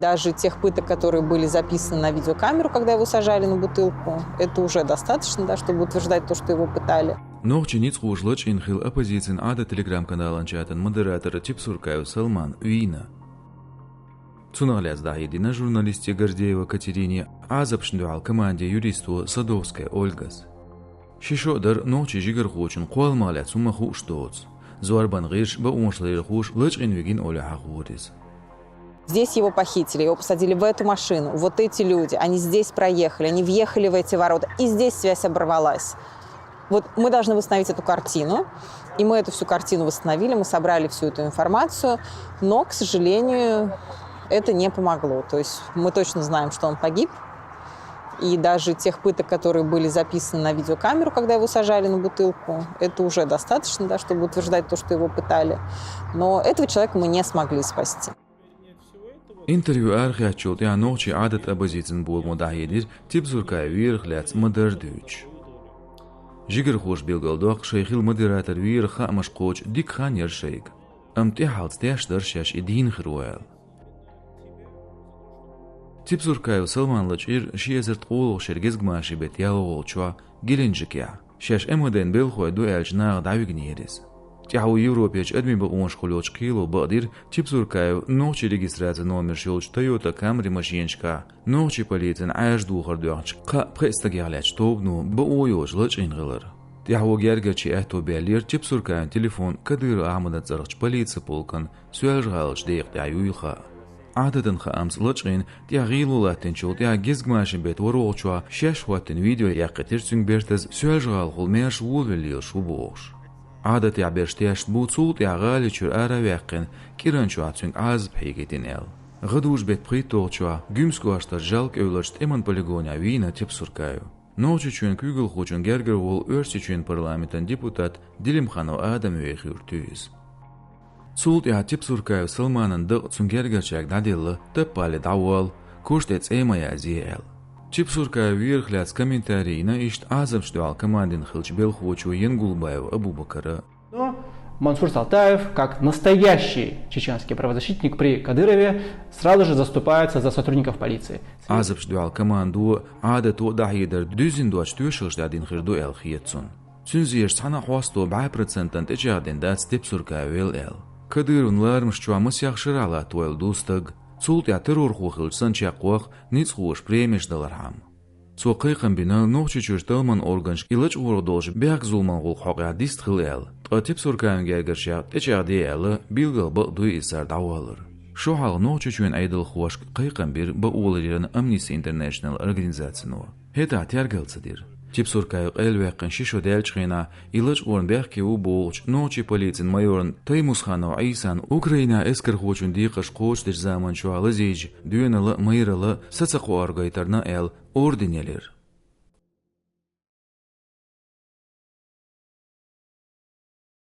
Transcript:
Даже тех пыток, которые были записаны на видеокамеру, когда его сажали на бутылку, это уже достаточно, да, чтобы утверждать то, что его пытали. Ногчи ниц хужлыч инхил оппозицион ада телеграм-каналан чатан модератора Чипсуркаев Салман Вина. Цунагляз дахидина журналисте Гордеева Катерине азапшндуал команде юристу Садовская Ольгас. Шишодар ногчи жигар хучин қуалмаля цумаху штоц. Зуарбан гирш ба умшлер хуш лыч инвигин оля хахурис. Здесь его похитили, его посадили в эту машину. Вот эти люди, они здесь проехали, они въехали в эти ворота, и здесь связь оборвалась. Вот мы должны восстановить эту картину, и мы эту всю картину восстановили, мы собрали всю эту информацию, но, к сожалению, это не помогло. То есть мы точно знаем, что он погиб, и даже тех пыток, которые были записаны на видеокамеру, когда его сажали на бутылку, это уже достаточно, да, чтобы утверждать то, что его пытали. Но этого человека мы не смогли спасти. Интервью архиачут я ногчи адат оппозицион бол мудахидир Чипсуркаев вирхляц модердуч. Жигер хуш билгалдох шейхил модератор вирха машкоч дик ханер шейк. Амтихалц тяшдар шаш идин хруэл. Чипсуркаев Салман лачир шиезерт олог шергез гмаши бет ялолчва геленджикя. Шаш эмоден белхой дуэлч наг давигнерис. Тяху Европеч адми ба умашхулёч кило бадир Чипсуркаев ногчи регистрация номер шёлч Toyota Camry машинчка ногчи полицен аж духар дуахч қа престагяляч тобну ба ойоч лач ингылыр. Тяху гергачи ахто белир Чипсуркаев телефон Кадыр Ахмада царч полиция полкан сюэж галч дейх тяюйха. عادةً خامس لچین تیاغیلو لاتن شو تیاغ گزگماشن بیت وروچوا شش واتن ویدیو یاقتر سون برتز سوالجال خلمش ووللیل شو بوش. عادة عبرشتياش بوصول تیاغالی چور آراویقن کیران شو اتسون از بحیگتین ال. غدوش بیت پریتو چوا گمسکواشتر جالک اولشت امان پلیگونیا وینا Чипсуркаев. نوچی چون کوگل خوچون گرگر وول ارسی چون پارلمانتن دیپوتات دیلم خانو آدم ویخیورتویز. Султ я Чипсуркаев Салманан дық цунгергачак дадиллы тыппали давал, куштец эймая зиэл. Чипсуркаев вирхляц комментарийна ишт азапштуал командин хилч белхучу Янгулбаев Абубакара. Но Мансур Салтаев, как настоящий чеченский правозащитник при Кадырове, сразу же заступается за сотрудников полиции. Азапштуал команду адату дахидер дюзиндуач тюшилштадин хирду эл хиетсун. Цунзиеш цана хвасту 5% течадин дац Чипсуркаев эл. Кадырун лармшчуа масяхширала туэл дустаг, цулт я террор хухилч санчакуах ниц хуш премеш далархам. Цу қиқын бина ногчи чуш талман органш илыч уродолж бяк зулман гул хоқя дист хил эл. Та Чипсуркаев гергершя течади элы билгал бақдуй исар давалыр. Шохал ногчи чуен айдыл хуаш қиқын бир ба улыриран Amnesty International организацияну. Хета тяргалцадир. Чипсуркаев элвеқин шишо дельчхина илыч орн бяхки у болч ночи полицин майорн Таймусханов Айсан Украина эскер хочун диқаш коч деш заман шуалы зейж дюналы майралы сацақу аргайтарна эл орденелер.